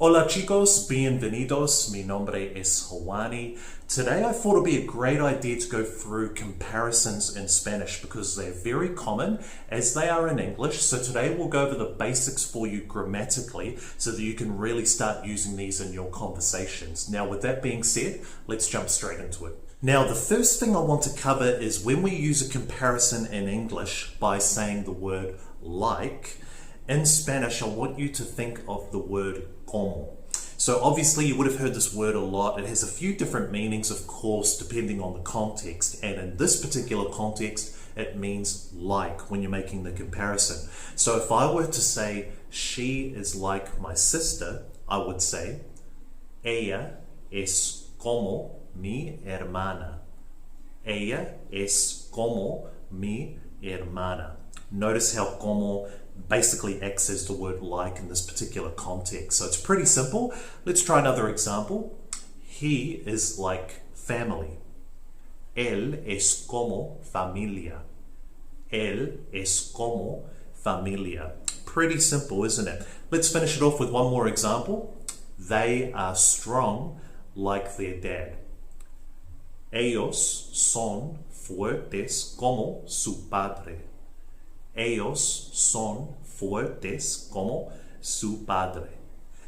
Hola chicos, bienvenidos. Mi nombre es Hawani. Today I thought it would be a great idea to go through comparisons in Spanish because they're very common as they are in English. So today we'll go over the basics for you grammatically so that you can really start using these in your conversations. Now with that being said, let's jump straight into it. Now the first thing I want to cover is when we use a comparison in English by saying the word like, in Spanish I want you to think of the word como. So obviously you would have heard this word a lot. It has a few different meanings, of course, depending on the context. And in this particular context, it means like when you're making the comparison. So if I were to say, she is like my sister, I would say, ella es como mi hermana. Ella es como mi hermana. Notice how como basically acts as the word like in this particular context. So it's pretty simple. Let's try another example. He is like family. Él es como familia. Él es como familia. Pretty simple, isn't it? Let's finish it off with one more example. They are strong like their dad. Ellos son fuertes como su padre. Ellos son fuertes como su padre.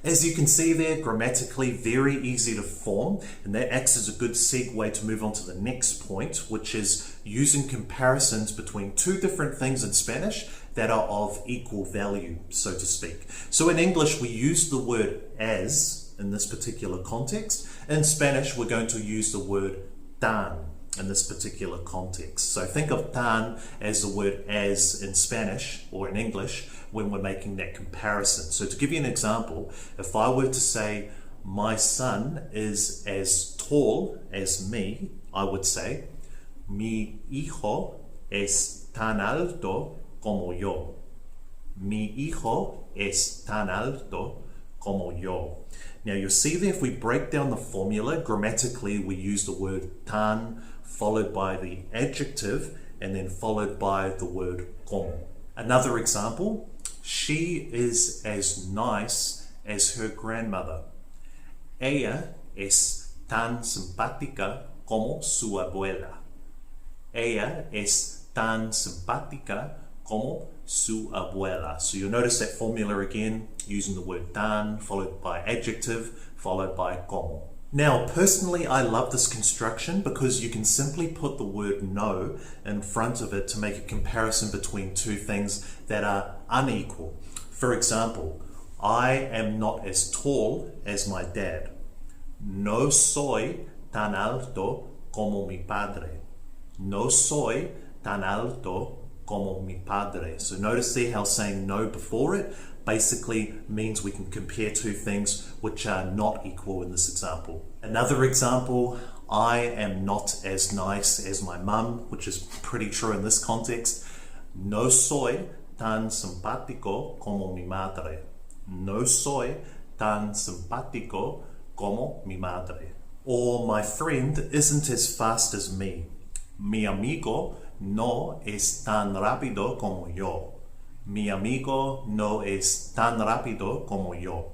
As you can see there, grammatically very easy to form, and that acts as a good segue to move on to the next point, which is using comparisons between two different things in Spanish that are of equal value, so to speak. So in English, we use the word as in this particular context. In Spanish, we're going to use the word tan in this particular context. So think of tan as the word as in Spanish or in English when we're making that comparison. So to give you an example, if I were to say, my son is as tall as me, I would say, mi hijo es tan alto como yo. Mi hijo es tan alto como yo. Now you'll see there, if we break down the formula, grammatically we use the word tan followed by the adjective and then followed by the word como. Another example, she is as nice as her grandmother. Ella es tan simpática como su abuela. Ella es tan simpática como su abuela. So you'll notice that formula again, using the word tan, followed by adjective, followed by como. Now, personally, I love this construction because you can simply put the word no in front of it to make a comparison between two things that are unequal. For example, I am not as tall as my dad. No soy tan alto como mi padre. No soy tan alto como mi padre. So notice there how saying no before it basically means we can compare two things which are not equal in this example. Another example, I am not as nice as my mum, which is pretty true in this context. No soy tan simpático como mi madre. No soy tan simpático como mi madre. Or my friend isn't as fast as me. Mi amigo no es tan rápido como yo. Mi amigo no es tan rápido como yo.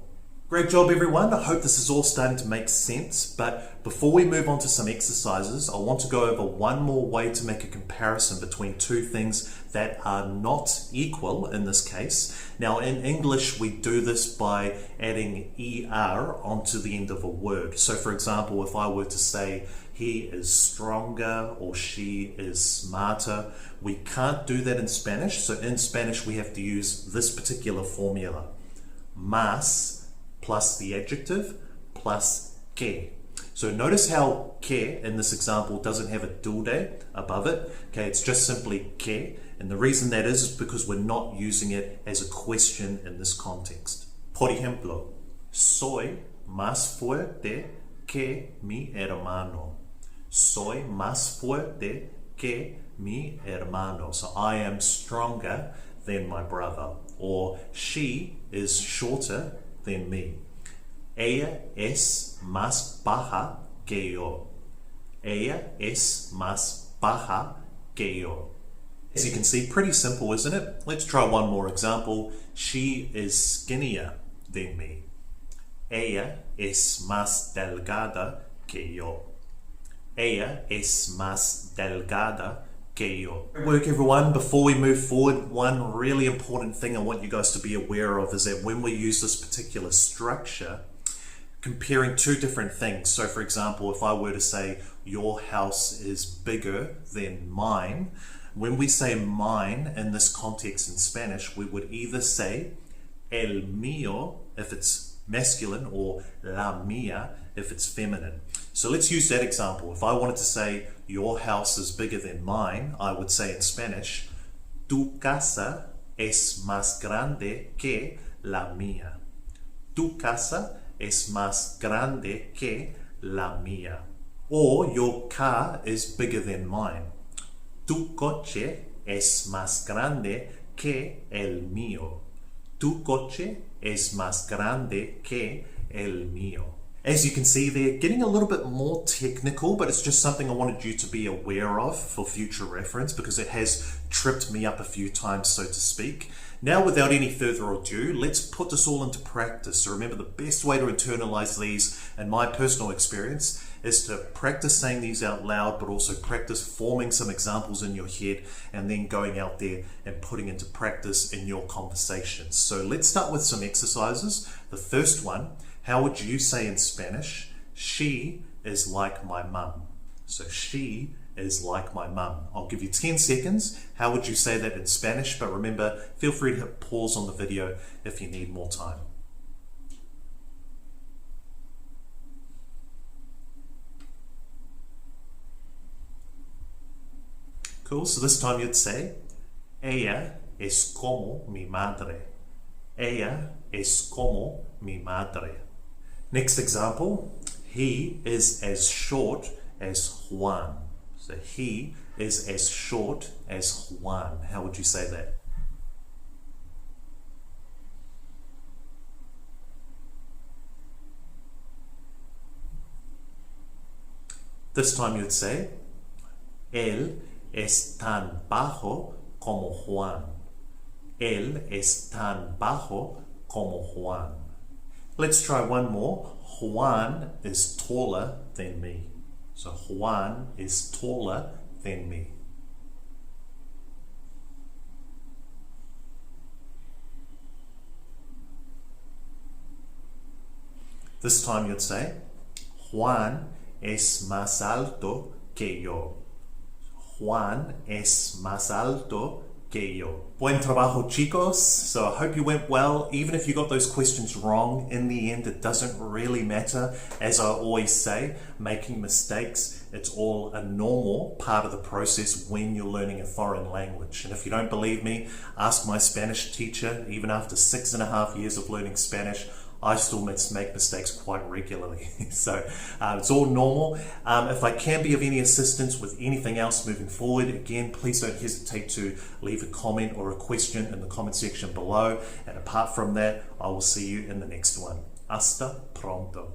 Great job everyone, I hope this is all starting to make sense, but before we move on to some exercises, I want to go over one more way to make a comparison between two things that are not equal in this case. Now in English we do this by adding ER onto the end of a word. So for example, if I were to say he is stronger or she is smarter, we can't do that in Spanish. So in Spanish we have to use this particular formula. Más plus the adjective plus que. So notice how que in this example doesn't have a tilde above it. Okay, it's just simply que. And the reason that is because we're not using it as a question in this context. Por ejemplo, soy más fuerte que mi hermano. Soy más fuerte que mi hermano. So I am stronger than my brother. Or she is shorter than me. Ella es más baja que yo. Ella es más baja que yo. As you can see, pretty simple, isn't it? Let's try one more example. She is skinnier than me. Ella es más delgada que yo. Ella es más delgada que yo. Good work, everyone. Before we move forward, one really important thing I want you guys to be aware of is that when we use this particular structure, comparing two different things. So for example, if I were to say, your house is bigger than mine, when we say mine in this context in Spanish, we would either say el mío if it's masculine or la mía if it's feminine. So let's use that example. If I wanted to say your house is bigger than mine, I would say in Spanish, tu casa es más grande que la mía. Tu casa es más grande que la mía. Or your car is bigger than mine. Tu coche es más grande que el mío. Tu coche es más grande que el mío. As you can see there, getting a little bit more technical, but it's just something I wanted you to be aware of for future reference because it has tripped me up a few times, so to speak. Now, without any further ado, let's put this all into practice. So remember, the best way to internalize these, in my personal experience, is to practice saying these out loud, but also practice forming some examples in your head and then going out there and putting into practice in your conversations. So let's start with some exercises. The first one, how would you say in Spanish, she is like my mum? So she is like my mum. I'll give you 10 seconds. How would you say that in Spanish? But remember, feel free to hit pause on the video if you need more time. Cool, so this time you'd say, ella es como mi madre. Ella es como mi madre. Next example, he is as short as Juan. So he is as short as Juan. How would you say that? This time you'd say, él es tan bajo como Juan. Él es tan bajo como Juan. Let's try one more. Juan is taller than me. So Juan is taller than me. This time you'd say, Juan es más alto que yo. Juan es más alto que yo. Buen trabajo, chicos. So I hope you went well. Even if you got those questions wrong, in the end, it doesn't really matter. As I always say, making mistakes, it's all a normal part of the process when you're learning a foreign language. And if you don't believe me, ask my Spanish teacher. Even after 6.5 years of learning Spanish, I still make mistakes quite regularly. So it's all normal. If I can be of any assistance with anything else moving forward, again, please don't hesitate to leave a comment or a question in the comment section below. And apart from that, I will see you in the next one. Hasta pronto.